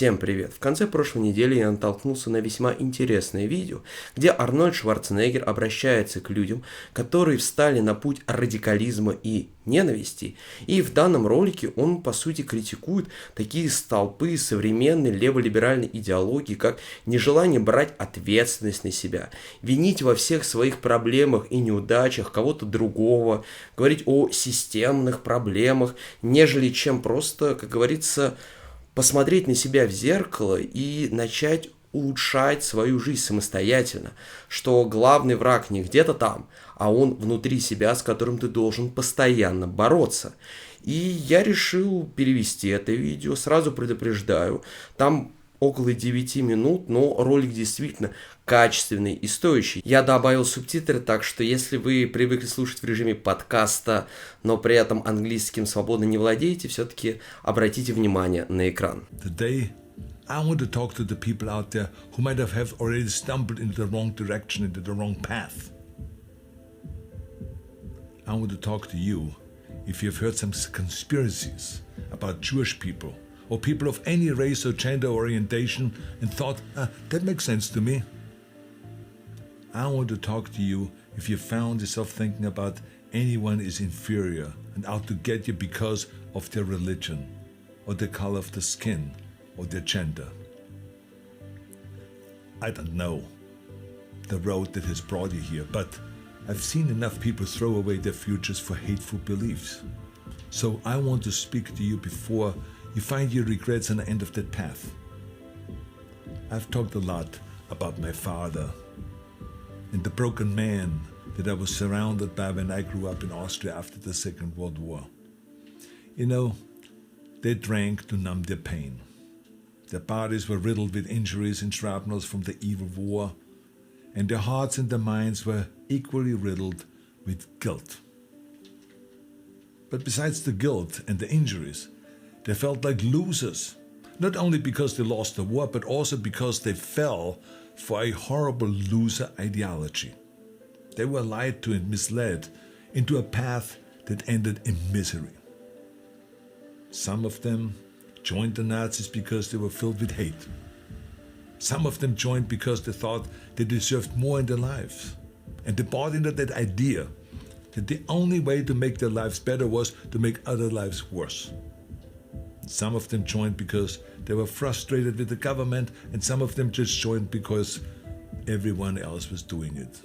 Всем привет! В конце прошлой недели я натолкнулся на весьма интересное видео, где Арнольд Шварцнегер обращается к людям, которые встали на путь радикализма и ненависти, и в данном ролике он по сути критикует такие столпы современной леволиберальной идеологии, как нежелание брать ответственность на себя, винить во всех своих проблемах и неудачах кого-то другого, говорить о системных проблемах, нежели чем просто, как говорится, посмотреть на себя в зеркало и начать улучшать свою жизнь самостоятельно, что главный враг не где-то там, а он внутри себя, с которым ты должен постоянно бороться. И я решил перевести это видео, сразу предупреждаю, там около 9 минут, но ролик действительно качественный и стоящий. Я добавил субтитры, так что если вы привыкли слушать в режиме подкаста, но при этом английским свободно не владеете, все-таки обратите внимание на экран. Today, I want to talk to the people out there who might have already stumbled into the wrong direction, into the wrong path. I want to talk to you if you've heard some conspiracies about Jewish people or people of any race or gender orientation and thought, that makes sense to me. I want to talk to you if you found yourself thinking about anyone is inferior and out to get you because of their religion or the color of the skin or their gender. I don't know the road that has brought you here, but I've seen enough people throw away their futures for hateful beliefs. So I want to speak to you before you find your regrets on the end of that path. I've talked a lot about my father and the broken man that I was surrounded by when I grew up in Austria after the Second World War. You know, they drank to numb their pain. Their bodies were riddled with injuries and shrapnels from the evil war, and their hearts and their minds were equally riddled with guilt. But besides the guilt and the injuries, they felt like losers, not only because they lost the war, but also because they fell for a horrible loser ideology. They were lied to and misled into a path that ended in misery. Some of them joined the Nazis because they were filled with hate. Some of them joined because they thought they deserved more in their lives. And they bought into that idea that the only way to make their lives better was to make other lives worse. Some of them joined because they were frustrated with the government, and some of them just joined because everyone else was doing it.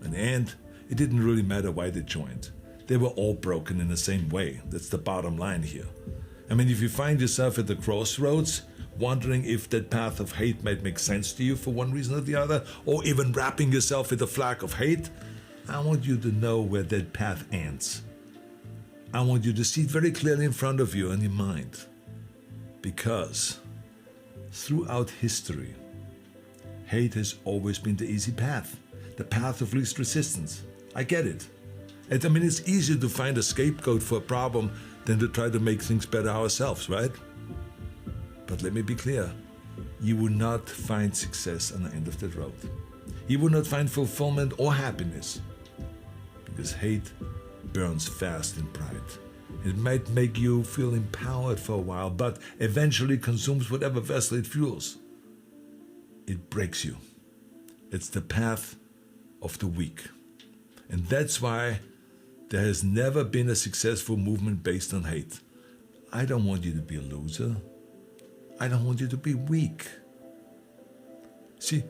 In the end, it didn't really matter why they joined. They were all broken in the same way. That's the bottom line here. I mean, if you find yourself at the crossroads, wondering if that path of hate might make sense to you for one reason or the other, or even wrapping yourself with a flag of hate, I want you to know where that path ends. I want you to see it very clearly in front of you in your mind. Because throughout history, hate has always been the easy path, the path of least resistance. I get it. And I mean, it's easier to find a scapegoat for a problem than to try to make things better ourselves, right? But let me be clear, you will not find success on the end of that road. You will not find fulfillment or happiness, because hate burns fast in pride. It might make you feel empowered for a while, but eventually consumes whatever vessel it fuels. It breaks you. It's the path of the weak. And that's why there has never been a successful movement based on hate. I don't want you to be a loser. I don't want you to be weak. See,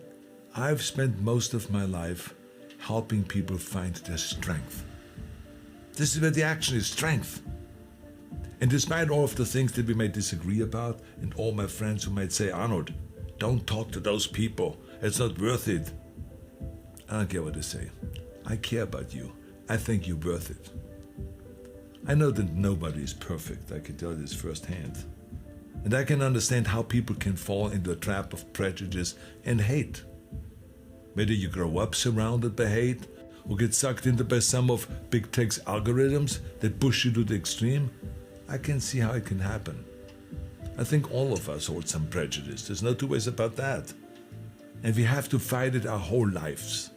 I've spent most of my life helping people find their strength. This is where the action is, strength. And despite all of the things that we may disagree about, and all my friends who might say, Arnold, don't talk to those people, it's not worth it. I don't care what they say. I care about you. I think you're worth it. I know that nobody is perfect, I can tell you this firsthand. And I can understand how people can fall into a trap of prejudice and hate. Whether you grow up surrounded by hate, or get sucked into by some of big tech's algorithms that push you to the extreme, I can see how it can happen. I think all of us hold some prejudice, there's no two ways about that. And we have to fight it our whole lives.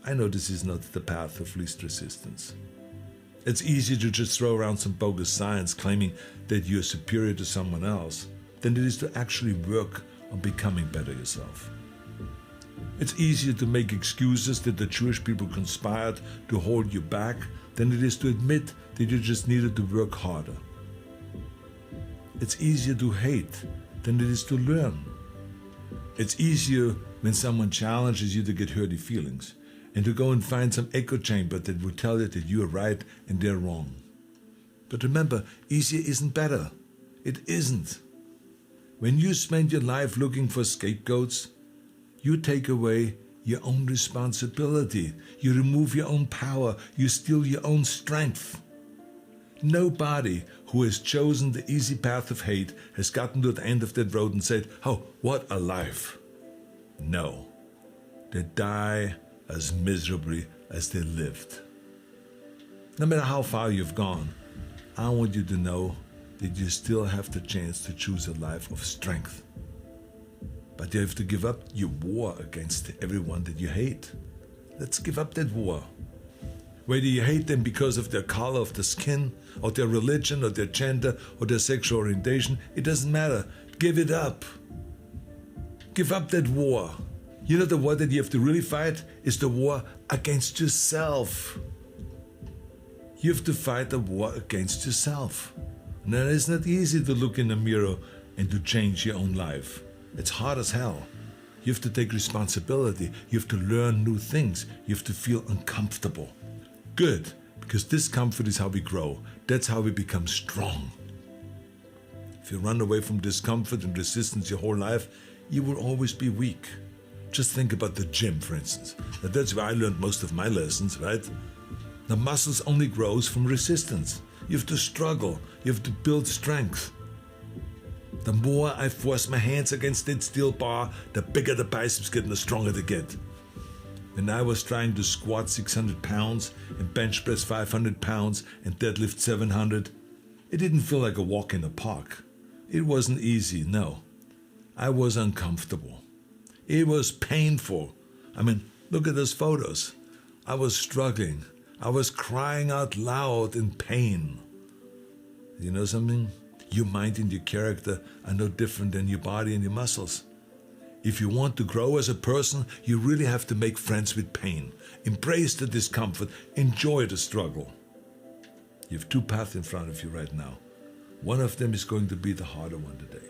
I know this is not the path of least resistance. It's easier to just throw around some bogus science claiming that you're superior to someone else than it is to actually work on becoming better yourself. It's easier to make excuses that the Jewish people conspired to hold you back than it is to admit that you just needed to work harder. It's easier to hate than it is to learn. It's easier when someone challenges you to get hurty feelings and to go and find some echo chamber that will tell you that you are right and they're wrong. But remember, easier isn't better. It isn't. When you spend your life looking for scapegoats, you take away your own responsibility. You remove your own power. You steal your own strength. Nobody who has chosen the easy path of hate has gotten to the end of that road and said, "Oh, what a life." No. They die as miserably as they lived. No matter how far you've gone, I want you to know that you still have the chance to choose a life of strength. But you have to give up your war against everyone that you hate. Let's give up that war. Whether you hate them because of their color of the skin, or their religion, or their gender, or their sexual orientation, it doesn't matter. Give it up. Give up that war. You know, the war that you have to really fight is the war against yourself. You have to fight a war against yourself. And it is not easy to look in the mirror and to change your own life. It's hard as hell. You have to take responsibility. You have to learn new things. You have to feel uncomfortable. Good, because discomfort is how we grow. That's how we become strong. If you run away from discomfort and resistance your whole life, you will always be weak. Just think about the gym, for instance. Now, that's where I learned most of my lessons, right? The muscles only grows from resistance. You have to struggle. You have to build strength. The more I force my hands against that steel bar, the bigger the biceps get and the stronger they get. When I was trying to squat 600 pounds and bench press 500 pounds and deadlift 700, it didn't feel like a walk in the park. It wasn't easy, no. I was uncomfortable. It was painful. I mean, look at those photos. I was struggling. I was crying out loud in pain. You know something? Your mind and your character are no different than your body and your muscles. If you want to grow as a person, you really have to make friends with pain. Embrace the discomfort. Enjoy the struggle. You have two paths in front of you right now. One of them is going to be the harder one today.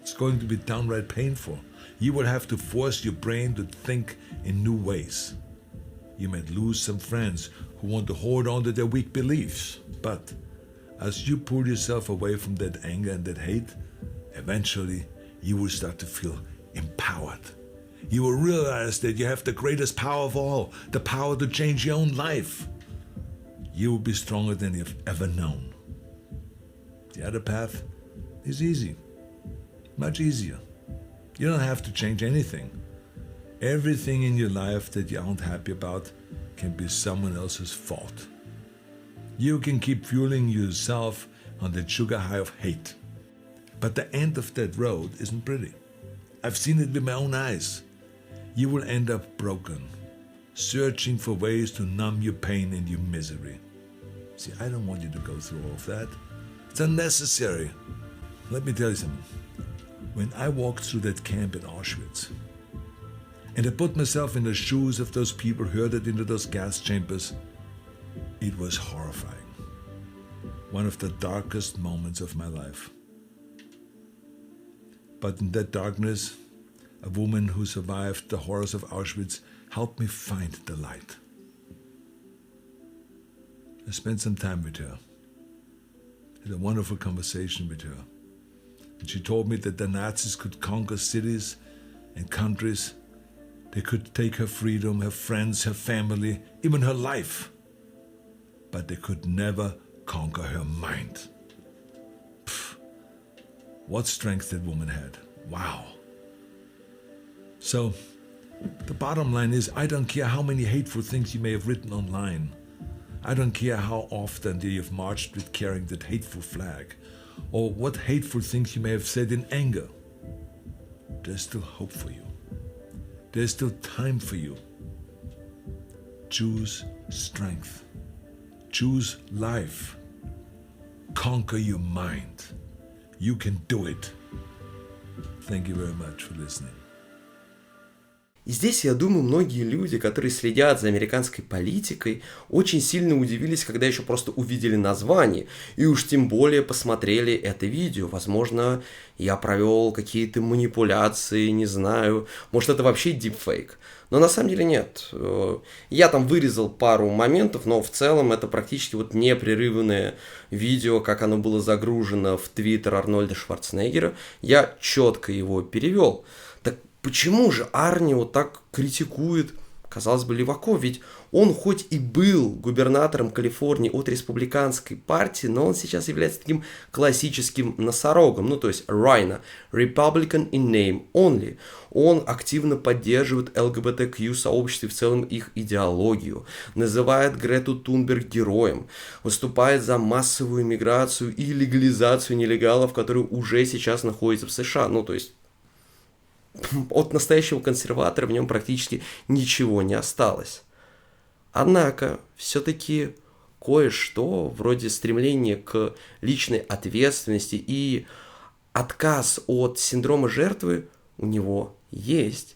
It's going to be downright painful. You will have to force your brain to think in new ways. You might lose some friends who want to hold on to their weak beliefs. But as you pull yourself away from that anger and that hate, eventually you will start to feel empowered. You will realize that you have the greatest power of all, the power to change your own life. You will be stronger than you've ever known. The other path is easy, much easier. You don't have to change anything. Everything in your life that you aren't happy about can be someone else's fault. You can keep fueling yourself on that sugar high of hate. But the end of that road isn't pretty. I've seen it with my own eyes. You will end up broken, searching for ways to numb your pain and your misery. See, I don't want you to go through all of that. It's unnecessary. Let me tell you something. When I walked through that camp in Auschwitz, and I put myself in the shoes of those people herded into those gas chambers, it was horrifying. One of the darkest moments of my life. But in that darkness, a woman who survived the horrors of Auschwitz helped me find the light. I spent some time with her. Had a wonderful conversation with her. And she told me that the Nazis could conquer cities and countries. They could take her freedom, her friends, her family, even her life. But they could never conquer her mind. Pfft. What strength that woman had. Wow. So, the bottom line is, I don't care how many hateful things you may have written online. I don't care how often you've marched with carrying that hateful flag, or what hateful things you may have said in anger. There's still hope for you. There's still time for you. Choose strength. Choose life. Conquer your mind. You can do it. Thank you very much for listening. И здесь, я думаю, многие люди, которые следят за американской политикой, очень сильно удивились, когда еще просто увидели название, и уж тем более посмотрели это видео. Возможно, я провел какие-то манипуляции, не знаю, может, это вообще дипфейк. Но на самом деле нет. Я там вырезал пару моментов, но в целом это практически вот непрерывное видео, как оно было загружено в твиттер Арнольда Шварцнегера. Я четко его перевел. Так почему же Арни вот так критикует, казалось бы, леваков? Ведь он хоть и был губернатором Калифорнии от республиканской партии, но он сейчас является таким классическим носорогом, ну то есть Rhino, Republican in name only. Он активно поддерживает ЛГБТQ сообщество и в целом их идеологию, называет Грету Тунберг героем, выступает за массовую миграцию и легализацию нелегалов, которые уже сейчас находятся в США, ну то есть от настоящего консерватора в нем практически ничего не осталось. Однако, все-таки кое-что, вроде стремления к личной ответственности и отказ от синдрома жертвы у него есть.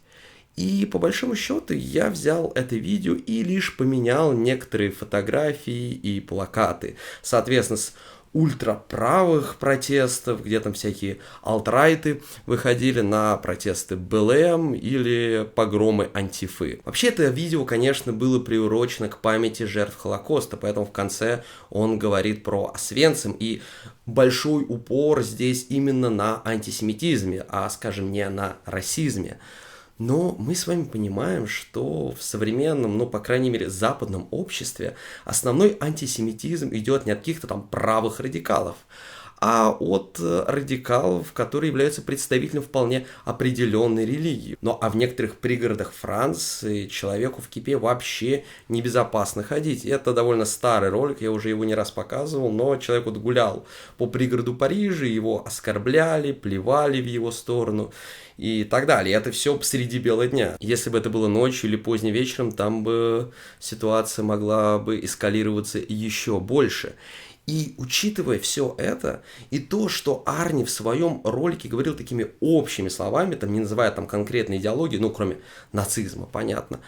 И по большому счету я взял это видео и лишь поменял некоторые фотографии и плакаты. Соответственно, с ультраправых протестов, где там всякие алтрайты выходили, на протесты БЛМ или погромы антифы. Вообще это видео, конечно, было приурочено к памяти жертв Холокоста, поэтому в конце он говорит про Освенцим, и большой упор здесь именно на антисемитизме, а, скажем, не на расизме. Но мы с вами понимаем, что в современном, ну, по крайней мере, западном обществе основной антисемитизм идет не от каких-то там правых радикалов, а от радикалов, которые являются представителем вполне определенной религии. Ну а в некоторых пригородах Франции человеку в кипе вообще небезопасно ходить. Это довольно старый ролик, я уже его не раз показывал, но человек вот гулял по пригороду Парижа, его оскорбляли, плевали в его сторону и так далее. Это все посреди бела дня. Если бы это было ночью или поздним вечером, там бы ситуация могла бы эскалироваться еще больше. И учитывая все это, и то, что Арни в своем ролике говорил такими общими словами, там, не называя там конкретной идеологии, ну, кроме нацизма, понятно,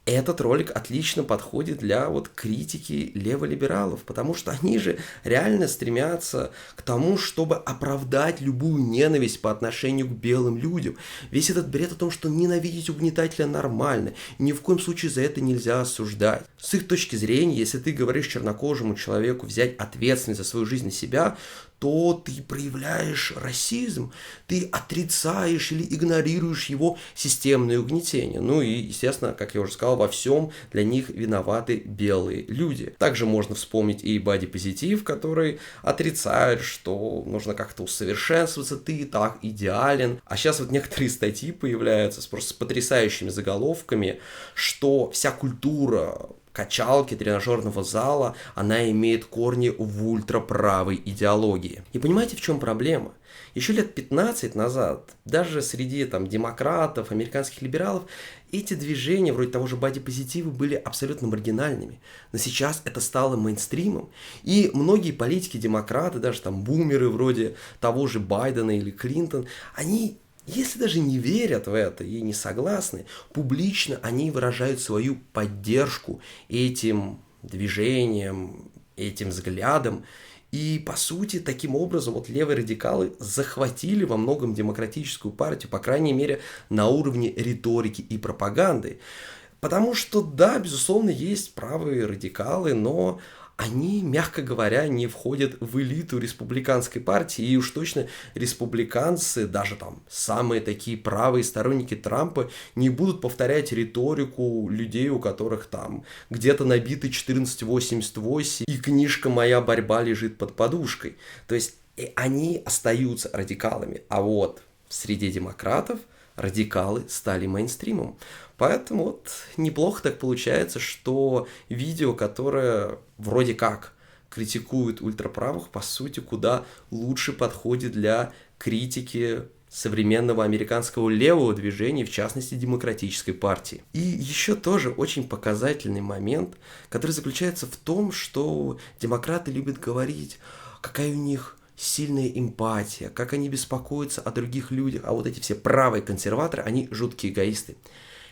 этот ролик отлично подходит для вот критики леволибералов, потому что они же реально стремятся к тому, чтобы оправдать любую ненависть по отношению к белым людям. Весь этот бред о том, что ненавидеть угнетателя нормально, ни в коем случае за это нельзя осуждать. С их точки зрения, если ты говоришь чернокожему человеку взять ответственность за свою жизнь на себя, то ты проявляешь расизм, ты отрицаешь или игнорируешь его системное угнетение. Ну и, естественно, как я уже сказал, во всем для них виноваты белые люди. Также можно вспомнить и бодипозитив, который отрицает, что нужно как-то усовершенствоваться, ты и так идеален. А сейчас вот некоторые статьи появляются просто с потрясающими заголовками, что вся культура качалки, тренажерного зала, она имеет корни в ультраправой идеологии. И понимаете, в чем проблема? Еще лет 15 назад, даже среди там демократов, американских либералов, эти движения, вроде того же бодипозитива, были абсолютно маргинальными. Но сейчас это стало мейнстримом. И многие политики-демократы, даже там бумеры вроде того же Байдена или Клинтон, они, если даже не верят в это и не согласны, публично они выражают свою поддержку этим движениям, этим взглядам. И, по сути, таким образом вот левые радикалы захватили во многом демократическую партию, по крайней мере, на уровне риторики и пропаганды. Потому что, да, безусловно, есть правые радикалы, но они, мягко говоря, не входят в элиту республиканской партии, и уж точно республиканцы, даже там самые такие правые сторонники Трампа, не будут повторять риторику людей, у которых там где-то набиты 1488, и книжка «Моя борьба» лежит под подушкой. То есть они остаются радикалами, а вот в среде демократов радикалы стали мейнстримом. Поэтому вот неплохо так получается, что видео, которое вроде как критикует ультраправых, по сути, куда лучше подходит для критики современного американского левого движения, в частности, демократической партии. И еще тоже очень показательный момент, который заключается в том, что демократы любят говорить, какая у них сильная эмпатия, как они беспокоятся о других людях, а вот эти все правые консерваторы, они жуткие эгоисты.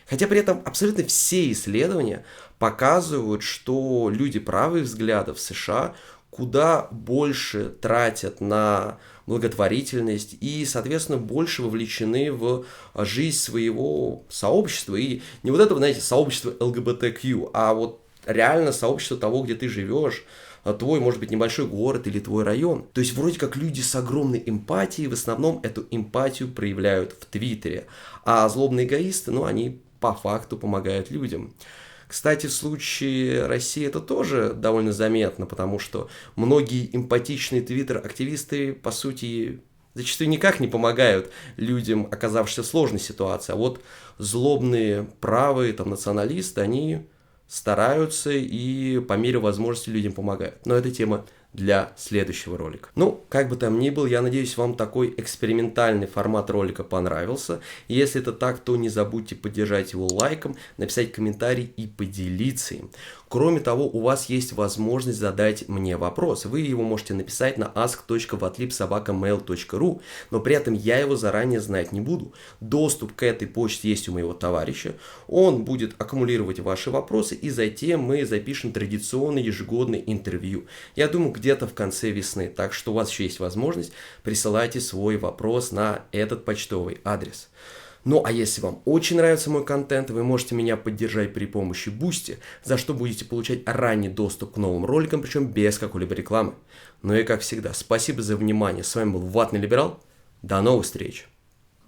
Хотя при этом абсолютно все исследования показывают, что люди правых взглядов в США куда больше тратят на благотворительность и, соответственно, больше вовлечены в жизнь своего сообщества. И не вот этого, знаете, сообщества ЛГБТQ, а вот реально сообщество того, где ты живешь, твой, может быть, небольшой город или твой район. То есть вроде как люди с огромной эмпатией в основном эту эмпатию проявляют в Твиттере. А злобные эгоисты, они по факту помогают людям. Кстати, в случае России это тоже довольно заметно, потому что многие эмпатичные твиттер-активисты, по сути, зачастую никак не помогают людям, оказавшимся в сложной ситуации. А вот злобные правые националисты, они стараются и по мере возможности людям помогают. Но это тема для следующего ролика. Как бы там ни было, я надеюсь, вам такой экспериментальный формат ролика понравился. Если это так, то не забудьте поддержать его лайком, написать комментарий и поделиться им. Кроме того, у вас есть возможность задать мне вопрос. Вы его можете написать на ask.vatlib@mail.ru, но при этом я его заранее знать не буду. Доступ к этой почте есть у моего товарища. Он будет аккумулировать ваши вопросы, и затем мы запишем традиционное ежегодное интервью. Я думаю, где-то в конце весны. Так что у вас еще есть возможность, присылайте свой вопрос на этот почтовый адрес. А если вам очень нравится мой контент, вы можете меня поддержать при помощи Boosty, за что будете получать ранний доступ к новым роликам, причем без какой-либо рекламы. И как всегда, спасибо за внимание. С вами был Ватный Либерал. До новых встреч!